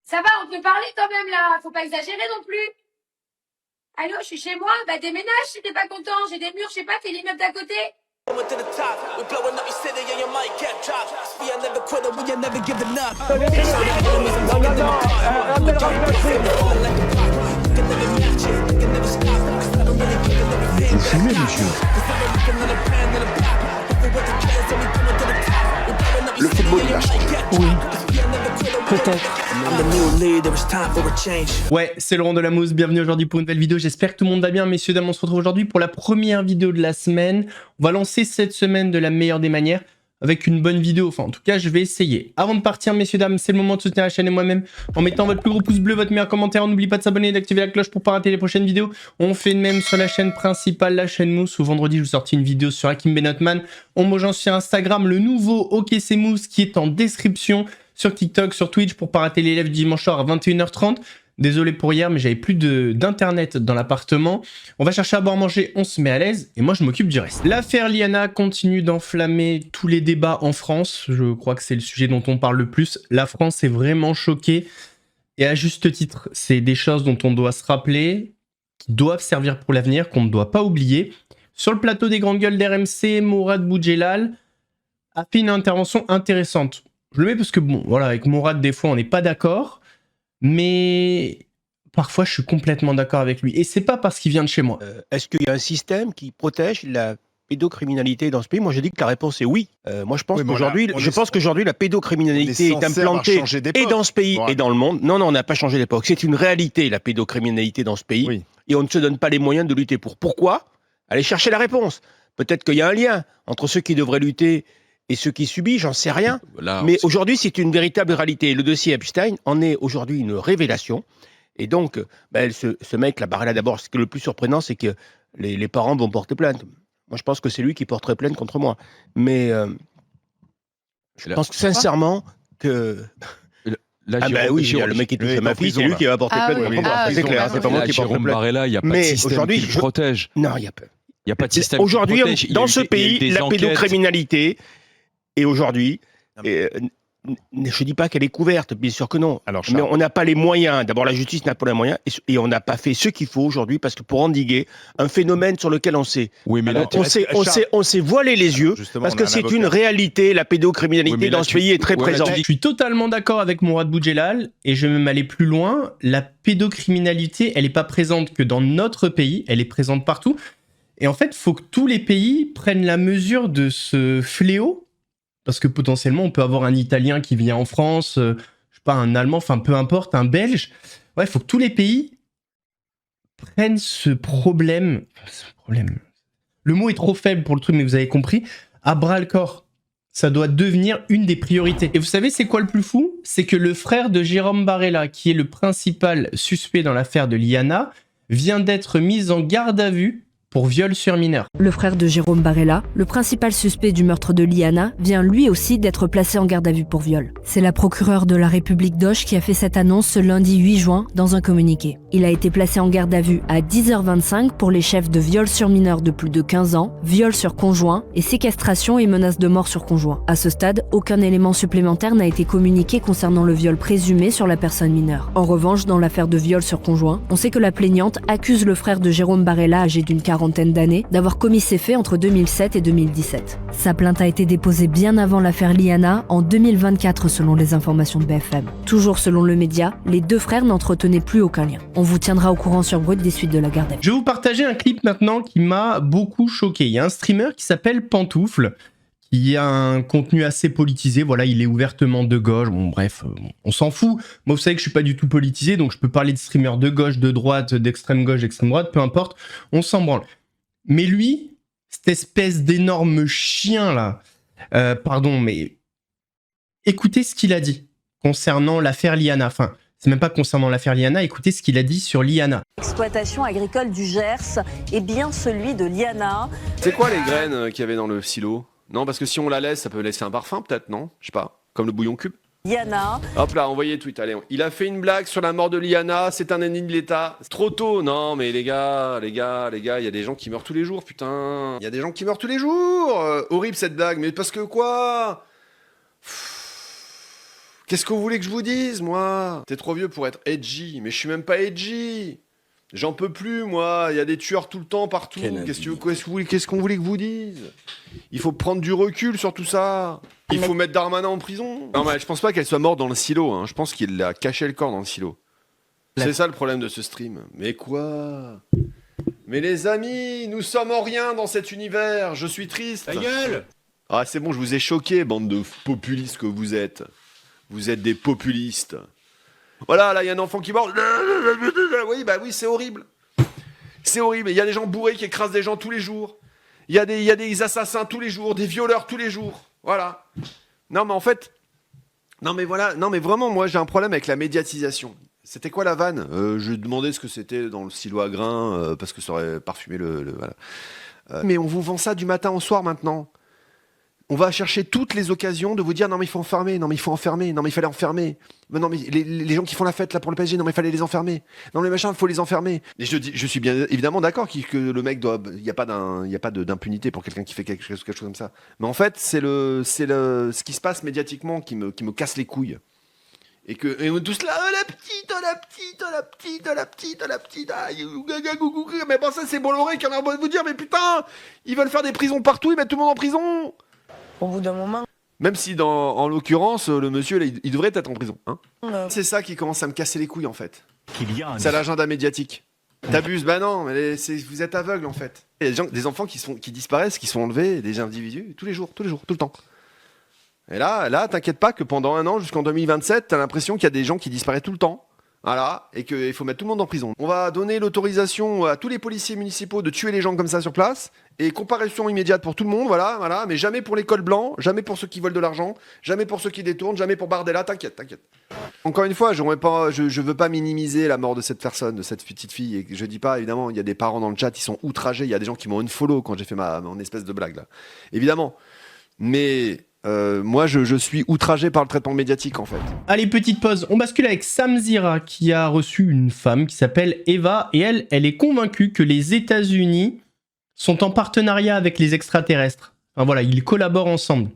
Ça va, on peut parler quand même là, faut pas exagérer non plus. Allô, je suis chez moi, bah déménage si t'es pas content, j'ai des murs, je sais pas, t'es l'immeuble d'à côté. Vous fumez, monsieur? Le football, il a changé. Oui. Peut-être. Ouais, c'est Laurent de la Mousse, bienvenue aujourd'hui pour une nouvelle vidéo, j'espère que tout le monde va bien, messieurs, dames, on se retrouve aujourd'hui pour la première vidéo de la semaine. On va lancer cette semaine de la meilleure des manières, avec une bonne vidéo, enfin en tout cas je vais essayer. Avant de partir, messieurs, dames, c'est le moment de soutenir la chaîne et moi-même en mettant votre plus gros pouce bleu, votre meilleur commentaire, n'oubliez pas de s'abonner et d'activer la cloche pour pas rater les prochaines vidéos. On fait de même sur la chaîne principale, la chaîne Mousse, où vendredi je vous sortis une vidéo sur Hakim Benotman, on me sur Instagram, le nouveau OK c'est Mousse qui est en description, sur TikTok, sur Twitch pour pas rater les lives du dimanche soir à 21h30. Désolé pour hier, mais j'avais plus d'internet dans l'appartement. On va chercher à boire manger, on se met à l'aise, et moi je m'occupe du reste. L'affaire Liana continue d'enflammer tous les débats en France. Je crois que c'est le sujet dont on parle le plus. La France est vraiment choquée, et à juste titre. C'est des choses dont on doit se rappeler, qui doivent servir pour l'avenir, qu'on ne doit pas oublier. Sur le plateau des grandes gueules d'RMC, Mourad Boudjelal a fait une intervention intéressante. Je le mets parce que, bon, voilà, avec Mourad, des fois, on n'est pas d'accord, mais parfois, je suis complètement d'accord avec lui. Et c'est pas parce qu'il vient de chez moi. Est-ce qu'il y a un système qui protège la pédocriminalité dans ce pays? Moi, je dis que la réponse est oui. Moi, je pense qu'aujourd'hui, la pédocriminalité est implantée et dans ce pays et dans le monde. Non, on n'a pas changé d'époque. C'est une réalité, la pédocriminalité dans ce pays. Oui. Et on ne se donne pas les moyens de lutter pour. Pourquoi? Allez chercher la réponse. Peut-être qu'il y a un lien entre ceux qui devraient lutter et ceux qui subissent, j'en sais rien. Là, mais aujourd'hui, c'est une véritable réalité. Le dossier Epstein en est aujourd'hui une révélation. Et donc, ce mec, la Barella, d'abord, ce qui est le plus surprenant, c'est que les parents vont porter plainte. Moi, je pense que c'est lui qui porterait plainte contre moi. Mais je pense sincèrement que... oui, le mec qui touche à ma fille, c'est lui qui va porter plainte contre moi. C'est clair, c'est pas moi qui porte plainte. Barella, il n'y a pas de système qui le protège. Non, il n'y a pas. Il n'y a pas de système aujourd'hui, dans ce pays, la pédocriminalité... Et aujourd'hui, je ne dis pas qu'elle est couverte, bien sûr que non. Alors, mais on n'a pas les moyens. D'abord, la justice n'a pas les moyens et on n'a pas fait ce qu'il faut aujourd'hui parce que pour endiguer un phénomène sur lequel on s'est voilé les yeux parce que c'est une réalité. La pédocriminalité dans ce pays est très présente. Je suis totalement d'accord avec Mourad Boudjelal et je vais même aller plus loin. La pédocriminalité, elle n'est pas présente que dans notre pays, elle est présente partout. Et en fait, il faut que tous les pays prennent la mesure de ce fléau. Parce que potentiellement, on peut avoir un Italien qui vient en France, je sais pas, un Allemand, enfin peu importe, un Belge. Ouais, il faut que tous les pays prennent ce problème. Le mot est trop faible pour le truc, mais vous avez compris. À bras le corps. Ça doit devenir une des priorités. Et vous savez, c'est quoi le plus fou? C'est que le frère de Jérôme Barella, qui est le principal suspect dans l'affaire de Liana, vient d'être mis en garde à vue pour viol sur mineur. Le frère de Jérôme Barella, le principal suspect du meurtre de Liana, vient lui aussi d'être placé en garde à vue pour viol. C'est la procureure de la République d'Auch qui a fait cette annonce ce lundi 8 juin dans un communiqué. Il a été placé en garde à vue à 10h25 pour les chefs de viol sur mineur de plus de 15 ans, viol sur conjoint et séquestration et menace de mort sur conjoint. À ce stade, aucun élément supplémentaire n'a été communiqué concernant le viol présumé sur la personne mineure. En revanche, dans l'affaire de viol sur conjoint, on sait que la plaignante accuse le frère de Jérôme Barella, âgé d'une quarantaine d'années, d'avoir commis ces faits entre 2007 et 2017. Sa plainte a été déposée bien avant l'affaire Liana, en 2024 selon les informations de BFM. Toujours selon le média, les deux frères n'entretenaient plus aucun lien. On vous tiendra au courant sur Brut des suites de la garde à vue. Je vais vous partager un clip maintenant qui m'a beaucoup choqué. Il y a un streamer qui s'appelle Pantoufle, qui a un contenu assez politisé. Voilà, il est ouvertement de gauche. Bon, bref, on s'en fout. Moi, vous savez que je suis pas du tout politisé, donc je peux parler de streamers de gauche, de droite, d'extrême gauche, d'extrême droite, peu importe. On s'en branle. Mais lui, cette espèce d'énorme chien là, pardon, mais écoutez ce qu'il a dit concernant l'affaire Liana. Enfin, c'est même pas concernant l'affaire Liana, écoutez ce qu'il a dit sur Liana. L'exploitation agricole du Gers est bien celui de Liana. C'est quoi les graines qu'il y avait dans le silo? Non, parce que si on la laisse, ça peut laisser un parfum peut-être, non? Je sais pas, comme le bouillon cube. Liana. Hop là, envoyez le tweet, allez. Il a fait une blague sur la mort de Liana, c'est un ennemi de l'État. C'est trop tôt, non mais les gars, il y a des gens qui meurent tous les jours, putain. Il y a des gens qui meurent tous les jours. Horrible cette blague, mais parce que quoi? Qu'est-ce que vous voulez que je vous dise, moi? T'es trop vieux pour être edgy, mais je suis même pas edgy. J'en peux plus, moi. Il y a des tueurs tout le temps, partout. Qu'est-ce qu'on voulait que vous dise? Il faut prendre du recul sur tout ça. Il faut mettre Darmanin en prison. Non, mais je pense pas qu'elle soit morte dans le silo. Hein. Je pense qu'il a caché le corps dans le silo. C'est ça le problème de ce stream. Mais quoi? Mais les amis, nous sommes en rien dans cet univers. Je suis triste. Ta gueule! Ah, c'est bon, je vous ai choqué, bande de populistes que vous êtes. Vous êtes des populistes. Voilà, là, il y a un enfant qui mord. Oui, bah oui, c'est horrible. C'est horrible. Il y a des gens bourrés qui écrasent des gens tous les jours. Il y a des assassins tous les jours, des violeurs tous les jours. Voilà. Non, mais en fait... Non, mais voilà. Non, mais vraiment, moi, j'ai un problème avec la médiatisation. C'était quoi la vanne? Je demandais ce que c'était dans le silo à grains, parce que ça aurait parfumé voilà. Mais on vous vend ça du matin au soir, maintenant. On va chercher toutes les occasions de vous dire non mais il faut enfermer, non mais il faut enfermer, non mais il fallait enfermer. Mais non mais les gens qui font la fête là pour le PSG, non mais il fallait les enfermer. Non mais machin, il faut les enfermer. Et je suis bien évidemment d'accord que le mec doit, il y a pas d'impunité pour quelqu'un qui fait quelque chose comme ça. Mais en fait c'est ce qui se passe médiatiquement qui me casse les couilles. Et on est tous là, oh, la petite, mais bon ça c'est Bolloré qui en a envie de vous dire, mais putain, ils veulent faire des prisons partout, ils mettent tout le monde en prison. Au bout d'un moment. Même si, en l'occurrence, le monsieur, là, il devrait être en prison. Hein. C'est ça qui commence à me casser les couilles, en fait. C'est l'agenda médiatique. T'abuses, bah non, mais vous êtes aveugle, en fait. Il y a des enfants qui disparaissent, qui sont enlevés, des individus, tous les jours, tout le temps. Et là, t'inquiète pas que pendant un an, jusqu'en 2027, t'as l'impression qu'il y a des gens qui disparaissent tout le temps. Voilà, et qu'il faut mettre tout le monde en prison. On va donner l'autorisation à tous les policiers municipaux de tuer les gens comme ça sur place, et comparution immédiate pour tout le monde, voilà, mais jamais pour les cols blancs, jamais pour ceux qui volent de l'argent, jamais pour ceux qui détournent, jamais pour Bardella, t'inquiète. Encore une fois, je veux pas minimiser la mort de cette personne, de cette petite fille, et je dis pas, évidemment, il y a des parents dans le chat, ils sont outragés, il y a des gens qui m'ont unfollow quand j'ai fait mon espèce de blague, là. Évidemment. Mais... moi, je suis outragé par le traitement médiatique, en fait. Allez, petite pause. On bascule avec Samzira, qui a reçu une femme qui s'appelle Eva, et elle est convaincue que les États-Unis sont en partenariat avec les extraterrestres. Enfin voilà, ils collaborent ensemble.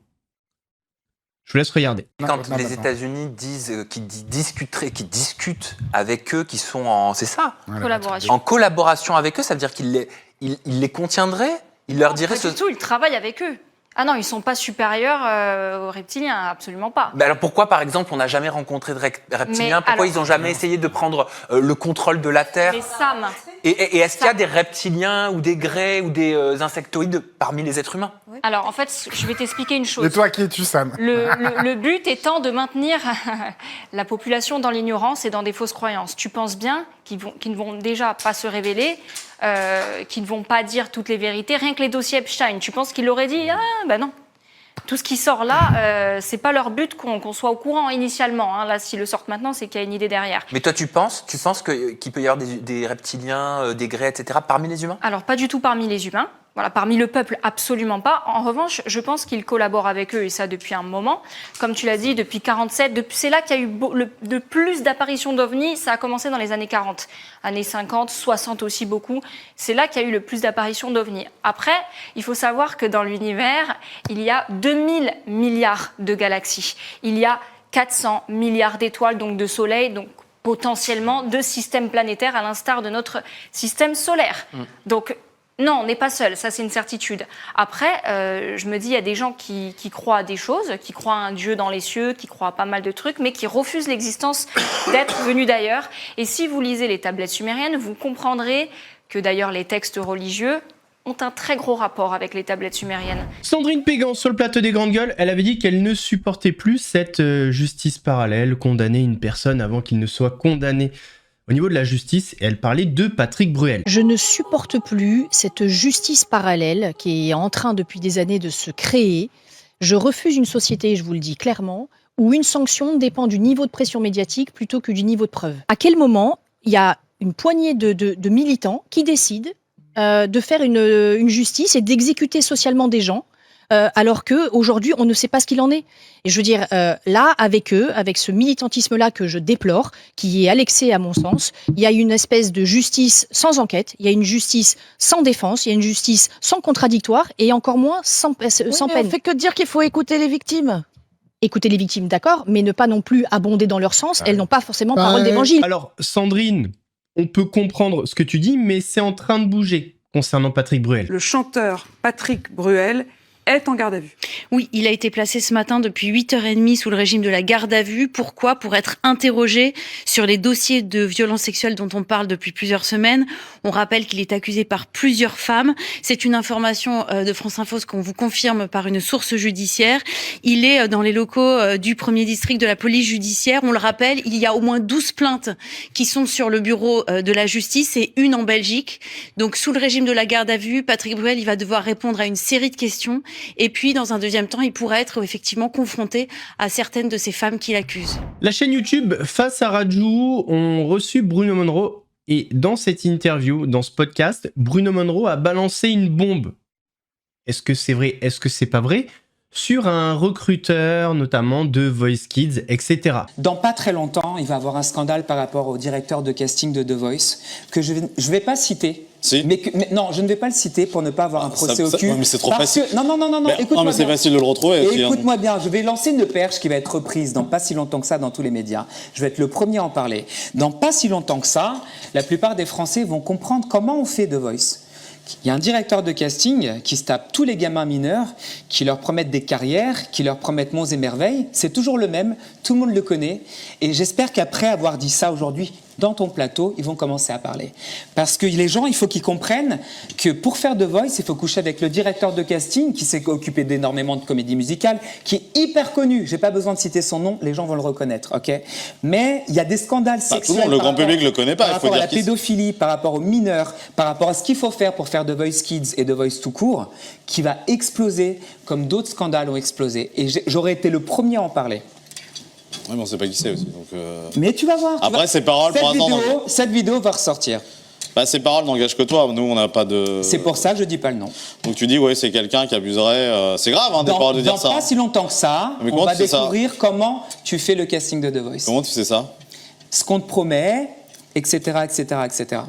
Je vous laisse regarder. Quand les États-Unis disent qu'ils discutent avec eux, qui sont en... C'est ça, collaboration. En collaboration avec eux, ça veut dire qu'ils les contiendraient? Ils leur diraient... Pas du tout, ils travaillent avec eux. Ah non, ils sont pas supérieurs aux reptiliens, absolument pas. Alors pourquoi, par exemple, on n'a jamais rencontré de reptiliens? Pourquoi ils n'ont jamais essayé de prendre le contrôle de la Terre? Les SAM. Et est-ce qu'il y a des reptiliens ou des grès ou des insectoïdes parmi les êtres humains? Oui. Alors en fait, je vais t'expliquer une chose. Et toi, qui es-tu, Sam? Le but étant de maintenir la population dans l'ignorance et dans des fausses croyances. Tu penses bien qu'ils ne vont déjà pas se révéler, qu'ils ne vont pas dire toutes les vérités. Rien que les dossiers Epstein, tu penses qu'ils l'auraient dit? Ah ben non. Tout ce qui sort là, c'est pas leur but qu'on soit au courant initialement. Hein. Là, s'ils le sortent maintenant, c'est qu'il y a une idée derrière. Mais toi, tu penses qu'il peut y avoir des reptiliens, des grès, etc. parmi les humains? Alors, pas du tout parmi les humains. Voilà, parmi le peuple, absolument pas. En revanche, je pense qu'ils collaborent avec eux, et ça depuis un moment. Comme tu l'as dit, depuis 1947, c'est là qu'il y a eu de plus d'apparitions d'ovnis. Ça a commencé dans les années 40, années 50, 60 aussi beaucoup. C'est là qu'il y a eu le plus d'apparitions d'ovnis. Après, il faut savoir que dans l'univers, il y a 2000 milliards de galaxies. Il y a 400 milliards d'étoiles, donc de soleils, donc potentiellement de systèmes planétaires, à l'instar de notre système solaire. Donc, non, on n'est pas seul, ça c'est une certitude. Après, je me dis, il y a des gens qui croient à des choses, qui croient à un Dieu dans les cieux, qui croient à pas mal de trucs, mais qui refusent l'existence d'être venus d'ailleurs. Et si vous lisez les tablettes sumériennes, vous comprendrez que d'ailleurs les textes religieux ont un très gros rapport avec les tablettes sumériennes. Sandrine Pégan, sur le plateau des Grandes Gueules, elle avait dit qu'elle ne supportait plus cette justice parallèle, condamner une personne avant qu'il ne soit condamné. Au niveau de la justice, et elle parlait de Patrick Bruel. Je ne supporte plus cette justice parallèle qui est en train depuis des années de se créer. Je refuse une société, je vous le dis clairement, où une sanction dépend du niveau de pression médiatique plutôt que du niveau de preuve. À quel moment il y a une poignée de militants qui décident de faire une justice et d'exécuter socialement des gens alors qu'aujourd'hui, on ne sait pas ce qu'il en est. Et je veux dire, là, avec eux, avec ce militantisme-là que je déplore, qui est à l'excès à mon sens, il y a une espèce de justice sans enquête, il y a une justice sans défense, il y a une justice sans contradictoire et encore moins sans peine. On fait que dire qu'il faut écouter les victimes. écouter les victimes, d'accord, mais ne pas non plus abonder dans leur sens. Elles n'ont pas forcément parole d'évangile. Alors, Sandrine, on peut comprendre ce que tu dis, mais c'est en train de bouger concernant Patrick Bruel. Le chanteur Patrick Bruel est en garde à vue. Oui, il a été placé ce matin depuis 8h30 sous le régime de la garde à vue. Pourquoi ? Pour être interrogé sur les dossiers de violences sexuelles dont on parle depuis plusieurs semaines. On rappelle qu'il est accusé par plusieurs femmes. C'est une information de France Info qu'on vous confirme par une source judiciaire. Il est dans les locaux du 1er district de la police judiciaire. On le rappelle, il y a au moins 12 plaintes qui sont sur le bureau de la justice et une en Belgique. Donc sous le régime de la garde à vue, Patrick Bruel, il va devoir répondre à une série de questions. Et puis, dans un deuxième temps, il pourrait être effectivement confronté à certaines de ces femmes qui l'accusent. La chaîne YouTube Face à Rajou ont reçu Bruno Monroe. Et dans cette interview, dans ce podcast, Bruno Monroe a balancé une bombe. Est-ce que c'est vrai ? Est-ce que c'est pas vrai ? Sur un recruteur, notamment de Voice Kids, etc. Dans pas très longtemps, il va y avoir un scandale par rapport au directeur de casting de The Voice, que je vais pas citer. Si. Mais non, je ne vais pas le citer pour ne pas avoir un procès au cul. Ouais, mais c'est trop facile. Non, écoute-moi mais c'est facile de le retrouver. Écoute-moi bien, je vais lancer une perche qui va être reprise dans pas si longtemps que ça dans tous les médias. Je vais être le premier à en parler. Dans pas si longtemps que ça, la plupart des Français vont comprendre comment on fait The Voice. Il y a un directeur de casting qui se tape tous les gamins mineurs, qui leur promettent des carrières, qui leur promettent monts et merveilles. C'est toujours le même, tout le monde le connaît. Et j'espère qu'après avoir dit ça aujourd'hui dans ton plateau, ils vont commencer à parler. Parce que les gens, il faut qu'ils comprennent que pour faire The Voice, il faut coucher avec le directeur de casting qui s'est occupé d'énormément de comédies musicales, qui est hyper connu. J'ai pas besoin de citer son nom, les gens vont le reconnaître, ok ? Mais il y a des scandales sexuels. Tout le monde, le grand public le connaît pas. Par rapport à la pédophilie, par rapport aux mineurs, par rapport à ce qu'il faut faire pour faire The Voice Kids et The Voice tout court, qui va exploser comme d'autres scandales ont explosé. Et j'aurais été le premier à en parler. Oui, mais on sait pas qui c'est aussi. Donc Mais tu vas voir. Après, ces paroles, pour l'instant. Cette vidéo va ressortir. Bah, ces paroles n'engagent que toi. Nous, on n'a pas de. C'est pour ça que je dis pas le nom. Donc tu dis, ouais, c'est quelqu'un qui abuserait. C'est grave, hein, des paroles de dire ça. Dans pas si longtemps que ça, on va découvrir comment tu fais le casting de The Voice. Comment tu sais ça ? Ce qu'on te promet, etc., etc., etc.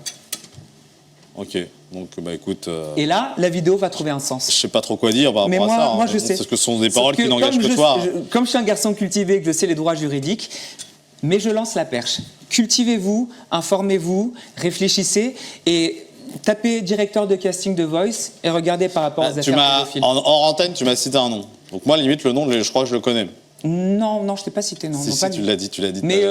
Ok. Donc, bah écoute. Et là, la vidéo va trouver un sens. Je sais pas trop quoi dire par rapport à ça. Moi, je sais. Parce que ce sont des paroles qui n'engagent que toi. Comme je suis un garçon cultivé, que je sais les droits juridiques, mais je lance la perche. Cultivez-vous, informez-vous, réfléchissez et tapez directeur de casting de Voice et regardez par rapport aux affaires pédophiles. Hors antenne, tu m'as cité un nom. Donc moi, limite, le nom, je crois que je le connais. Non, je t'ai pas cité, non. Si, pas tu l'as dit. Mais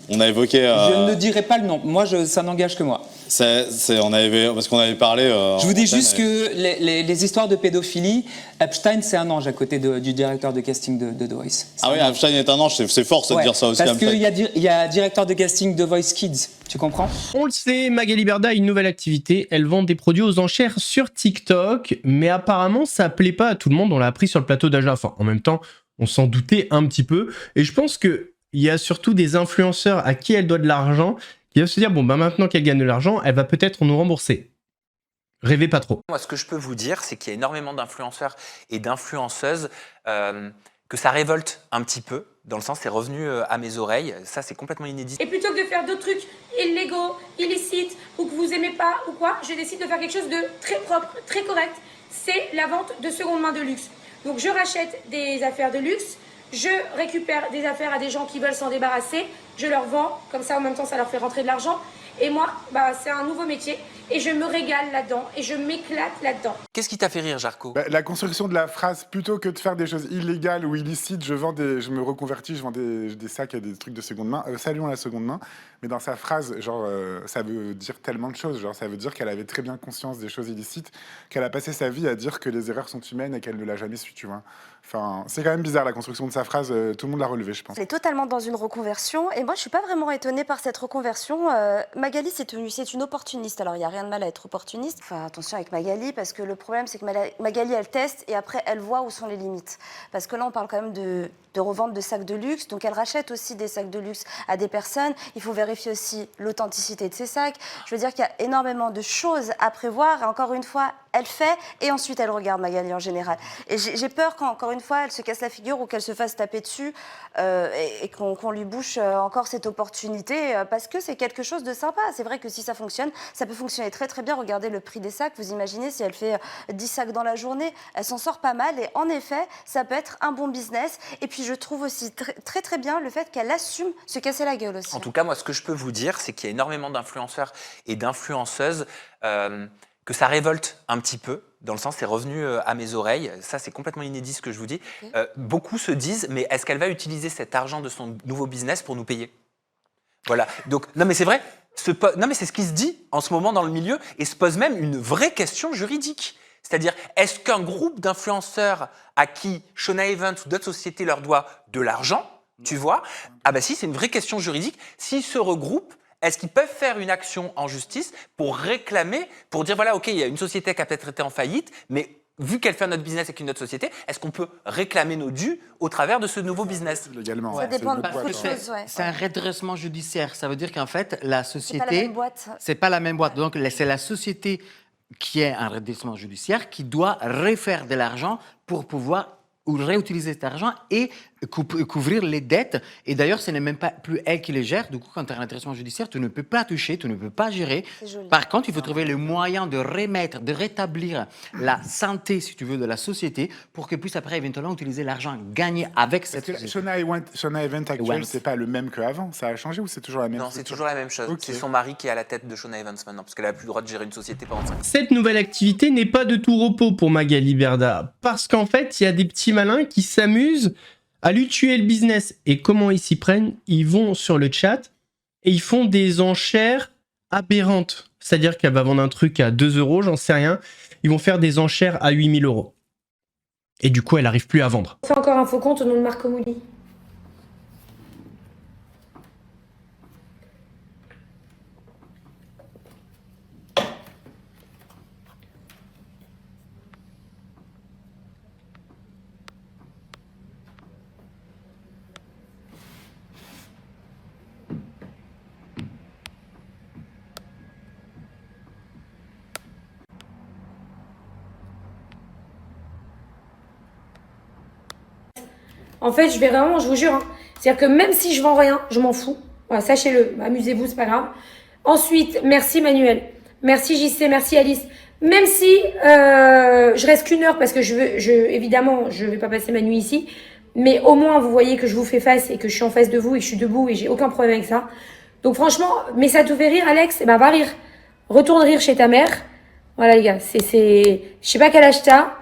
on a évoqué. Je ne dirai pas le nom. Moi, ça n'engage que moi. Parce qu'on avait parlé. Je vous dis juste que les histoires de pédophilie, Epstein, c'est un ange à côté du directeur de casting de The Voice. Ah oui, Epstein est un ange, c'est fort ça de dire ça aussi. Parce qu'il y a directeur de casting de Voice Kids, tu comprends ? On le sait, Magali Berda a une nouvelle activité. Elle vend des produits aux enchères sur TikTok, mais apparemment, ça plaît pas à tout le monde. On l'a appris sur le plateau d'Agen. Enfin, en même temps, on s'en doutait un petit peu. Et je pense qu'il y a surtout des influenceurs à qui elle doit de l'argent qui va se dire, bon, bah maintenant qu'elle gagne de l'argent, elle va peut-être nous rembourser. Rêvez pas trop. Moi, ce que je peux vous dire, c'est qu'il y a énormément d'influenceurs et d'influenceuses que ça révolte un petit peu. Dans le sens, c'est revenu à mes oreilles. Ça, c'est complètement inédit. Et plutôt que de faire d'autres trucs illégaux, illicites, ou que vous aimez pas, ou quoi, je décide de faire quelque chose de très propre, très correct. C'est la vente de seconde main de luxe. Donc, je rachète des affaires de luxe, je récupère des affaires à des gens qui veulent s'en débarrasser, je leur vends, comme ça en même temps ça leur fait rentrer de l'argent. Et moi, c'est un nouveau métier et je me régale là-dedans et je m'éclate là-dedans. Qu'est-ce qui t'a fait rire, Jarko ? La construction de la phrase, plutôt que de faire des choses illégales ou illicites, je me reconvertis, je vends des sacs et des trucs de seconde main. Saluons la seconde main. Mais dans sa phrase, genre, ça veut dire tellement de choses. Genre, ça veut dire qu'elle avait très bien conscience des choses illicites, qu'elle a passé sa vie à dire que les erreurs sont humaines et qu'elle ne l'a jamais su, tu vois. Enfin, c'est quand même bizarre la construction de sa phrase. Tout le monde l'a relevé, je pense. Elle est totalement dans une reconversion. Et moi, je suis pas vraiment étonnée par cette reconversion. Magali, c'est une opportuniste. Alors, il n'y a rien de mal à être opportuniste. Enfin, attention avec Magali, parce que le problème, c'est que Magali, elle teste et après, elle voit où sont les limites. Parce que là, on parle quand même de revente de sacs de luxe. Donc, elle rachète aussi des sacs de luxe à des personnes. Il faut vérifier aussi l'authenticité de ces sacs. Je veux dire qu'il y a énormément de choses à prévoir. Et encore une fois, elle fait et ensuite elle regarde Magali en général. Et j'ai peur qu'encore une fois, elle se casse la figure ou qu'elle se fasse taper dessus et qu'on lui bouche encore cette opportunité parce que c'est quelque chose de sympa. C'est vrai que si ça fonctionne, ça peut fonctionner très très bien. Regardez le prix des sacs. Vous imaginez si elle fait 10 sacs dans la journée, elle s'en sort pas mal et en effet, ça peut être un bon business. Et puis je trouve aussi très très bien le fait qu'elle assume se casser la gueule aussi. En tout cas, moi, ce que je peux vous dire, c'est qu'il y a énormément d'influenceurs et d'influenceuses que ça révolte un petit peu. Dans le sens, c'est revenu à mes oreilles. Ça, c'est complètement inédit ce que je vous dis. Beaucoup se disent, mais est-ce qu'elle va utiliser cet argent de son nouveau business pour nous payer? Voilà. Donc, non, mais c'est vrai. Non, mais c'est ce qui se dit en ce moment dans le milieu et se pose même une vraie question juridique. C'est-à-dire, est-ce qu'un groupe d'influenceurs à qui Shona Evans ou d'autres sociétés leur doit de l'argent, tu vois? Ah bah si, c'est une vraie question juridique. S'ils se regroupent, est-ce qu'ils peuvent faire une action en justice pour réclamer, pour dire, voilà, OK, il y a une société qui a peut-être été en faillite, mais vu qu'elle fait notre business avec une autre société, est-ce qu'on peut réclamer nos dus au travers de ce nouveau business? Légalement. Ça dépend de beaucoup de choses. Ouais. C'est un redressement judiciaire. Ça veut dire qu'en fait, la société... C'est pas la même boîte. C'est pas la même boîte. Donc, c'est la société qui est un redressement judiciaire qui doit refaire de l'argent pour pouvoir ou réutiliser cet argent et couvrir les dettes. Et d'ailleurs, ce n'est même pas plus elle qui les gère. Du coup, quand tu as un redressement judiciaire, tu ne peux pas toucher, tu ne peux pas gérer. Par contre, il faut trouver le moyen de remettre, de rétablir la santé, si tu veux, de la société pour qu'elle puisse après éventuellement utiliser l'argent gagné avec cette société. Shona Evans actuelle, c'est pas le même qu'avant? Ça a changé ou c'est toujours la même chose? Non, c'est toujours la même chose. Okay. C'est son mari qui est à la tête de Shona Evans maintenant, parce qu'elle n'a plus le droit de gérer une société pendant 5 ans. Cette nouvelle activité n'est pas de tout repos pour Magali Berda, parce qu'en fait, il y a des petits malins qui s'amusent à lui tuer le business. Et comment ils s'y prennent? Ils vont sur le chat et ils font des enchères aberrantes. C'est-à-dire qu'elle va vendre un truc à 2 €, j'en sais rien. Ils vont faire des enchères à 8 000 €. Et du coup, elle n'arrive plus à vendre. On fait encore un faux compte au nom de Marco Mouli. En fait, je vais vraiment, je vous jure, hein, c'est-à-dire que même si je vends rien, je m'en fous. Voilà, sachez-le, amusez-vous, c'est pas grave. Ensuite, merci Manuel, merci JC, merci Alice. Même si je reste qu'1 heure parce que évidemment, je vais pas passer ma nuit ici, mais au moins vous voyez que je vous fais face et que je suis en face de vous et que je suis debout et j'ai aucun problème avec ça. Donc franchement, mais ça te fait rire, Alex? Eh ben va rire, retourne rire chez ta mère. Voilà les gars, je sais pas quel âge t'as.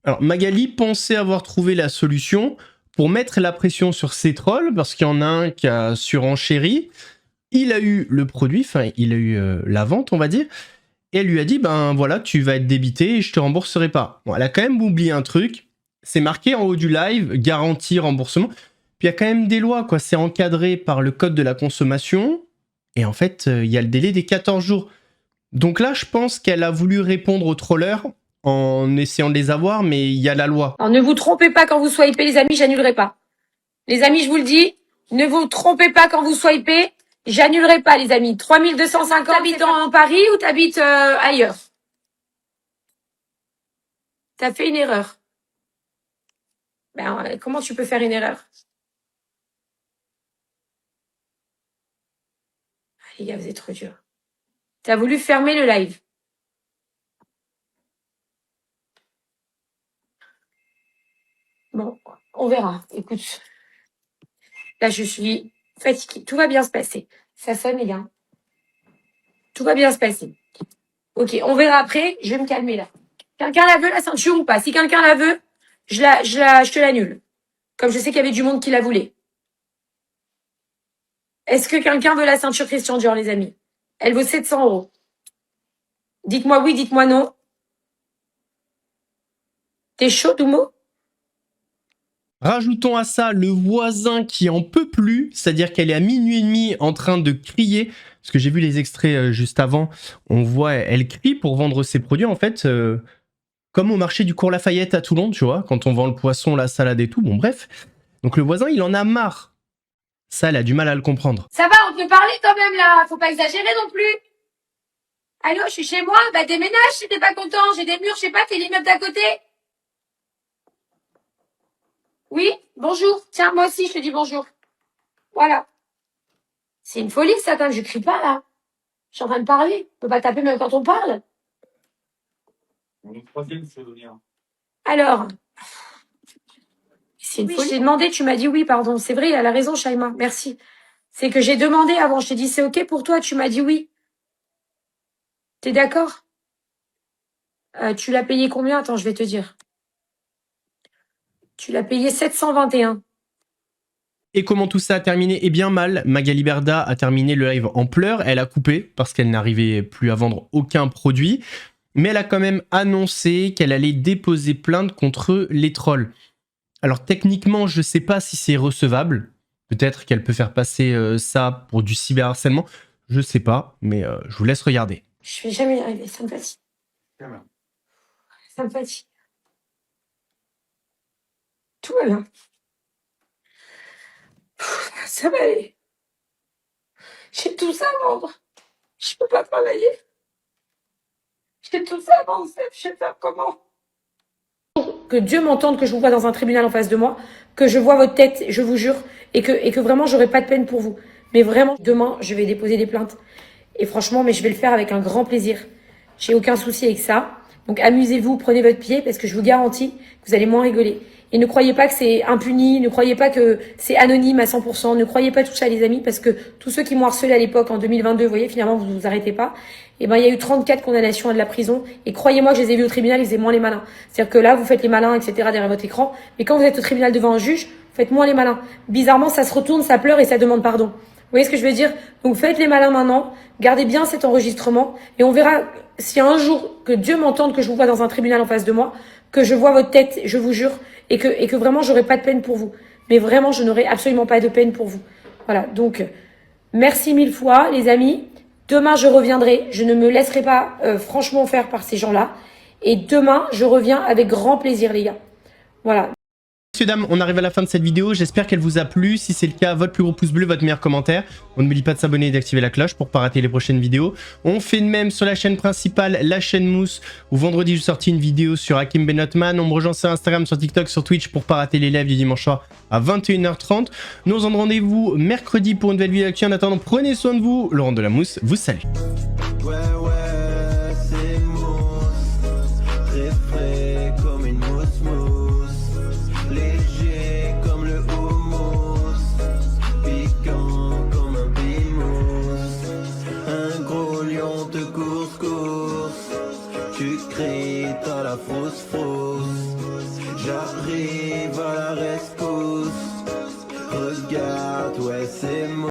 Alors, Magali pensait avoir trouvé la solution pour mettre la pression sur ses trolls, parce qu'il y en a un qui a surenchéri. Il a eu le produit, enfin, il a eu la vente, on va dire, et elle lui a dit, ben voilà, tu vas être débité et je te rembourserai pas. Bon, elle a quand même oublié un truc, c'est marqué en haut du live, garantie remboursement. Puis il y a quand même des lois, quoi, c'est encadré par le code de la consommation, et en fait, il y a le délai des 14 jours. Donc là, je pense qu'elle a voulu répondre aux trollers, en essayant de les avoir, mais il y a la loi. Alors ne vous trompez pas quand vous swipez, les amis, j'annulerai pas. Les amis, je vous le dis, ne vous trompez pas quand vous swipez, j'annulerai pas, les amis. 3250, t'habites en Paris ou t'habites ailleurs? T'as fait une erreur. Ben, comment tu peux faire une erreur? Ah, les gars, vous êtes trop durs. T'as voulu fermer le live. Bon, on verra. Écoute, là, je suis fatiguée. Tout va bien se passer. Ça sonne, les gars. Tout va bien se passer. Ok, on verra après. Je vais me calmer, là. Quelqu'un la veut, la ceinture, ou pas? Si quelqu'un la veut, je te l'annule. Comme je sais qu'il y avait du monde qui la voulait. Est-ce que quelqu'un veut la ceinture Christian Dior, les amis? Elle vaut 700 €. Dites-moi oui, dites-moi non. T'es chaud, Doumo? Rajoutons à ça le voisin qui en peut plus, c'est-à-dire qu'elle est à 00h30 en train de crier, parce que j'ai vu les extraits juste avant, on voit, elle crie pour vendre ses produits, en fait, comme au marché du Cours Lafayette à Toulon, tu vois, quand on vend le poisson, la salade et tout, bon bref. Donc le voisin, il en a marre Ça, elle a du mal à le comprendre. Ça va, on peut parler quand même là, faut pas exagérer non plus. Allô, je suis chez moi, bah déménage si t'es pas content, j'ai des murs, je sais pas, t'es l'immeuble d'à côté. Oui, bonjour, tiens, moi aussi je te dis bonjour. Voilà. C'est une folie ça, quand même, je crie pas là. Je suis en train de parler, on peut pas taper même quand on parle. Alors, c'est une folie. Je t'ai demandé, tu m'as dit oui, pardon, c'est vrai, elle a raison Shaima, merci. C'est que j'ai demandé avant, je t'ai dit c'est ok pour toi, tu m'as dit oui. T'es d'accord? Tu l'as payé combien? Attends, je vais te dire. Tu l'as payé 721. Et comment tout ça a terminé? Eh bien mal, Magali Berda a terminé le live en pleurs, elle a coupé parce qu'elle n'arrivait plus à vendre aucun produit, mais elle a quand même annoncé qu'elle allait déposer plainte contre les trolls. Alors techniquement, je ne sais pas si c'est recevable, peut-être qu'elle peut faire passer ça pour du cyberharcèlement, je sais pas, mais je vous laisse regarder. Je vais jamais y arriver, ça me fatigue. Ça me fatigue. Tout va bien. Ça va aller. J'ai tout ça à vendre. Je peux pas travailler. J'ai tout ça à vendre, je vais faire comment? Que Dieu m'entende, que je vous vois dans un tribunal en face de moi, que je vois votre tête, je vous jure, et que vraiment j'aurai pas de peine pour vous. Mais vraiment, demain, je vais déposer des plaintes. Et franchement, mais je vais le faire avec un grand plaisir. J'ai aucun souci avec ça. Donc amusez-vous, prenez votre pied, parce que je vous garantis que vous allez moins rigoler. Et ne croyez pas que c'est impuni, ne croyez pas que c'est anonyme à 100%, ne croyez pas tout ça les amis, parce que tous ceux qui m'ont harcelé à l'époque en 2022, vous voyez, finalement vous vous arrêtez pas. Et ben il y a eu 34 condamnations à de la prison, et croyez-moi que je les ai vus au tribunal, ils faisaient moins les malins. C'est-à-dire que là, vous faites les malins, etc. derrière votre écran, mais quand vous êtes au tribunal devant un juge, vous faites moins les malins. Bizarrement, ça se retourne, ça pleure et ça demande pardon. Vous voyez ce que je veux dire? Donc faites les malins maintenant, gardez bien cet enregistrement, et on verra si un jour que Dieu m'entende que je vous vois dans un tribunal en face de moi, que je vois votre tête, je vous jure, et que vraiment j'aurai pas de peine pour vous. Mais vraiment, je n'aurai absolument pas de peine pour vous. Voilà, donc merci mille fois les amis. Demain, je reviendrai. Je ne me laisserai pas franchement faire par ces gens-là. Et demain, je reviens avec grand plaisir les gars. Voilà. Messieurs, dames, on arrive à la fin de cette vidéo, j'espère qu'elle vous a plu. Si c'est le cas, votre plus gros pouce bleu, votre meilleur commentaire. On n'oublie pas de s'abonner et d'activer la cloche pour ne pas rater les prochaines vidéos. On fait de même sur la chaîne principale, la chaîne Mousse, où vendredi je sortis une vidéo sur Hakim Benotman. On me rejoint sur Instagram, sur TikTok, sur Twitch pour ne pas rater les lives du dimanche soir à 21h30. Nous on se donne rendez-vous mercredi pour une nouvelle vidéo d'actu. En attendant, prenez soin de vous. Laurent de la Mousse vous salue. Tu cries, t'as la fausse, j'arrive.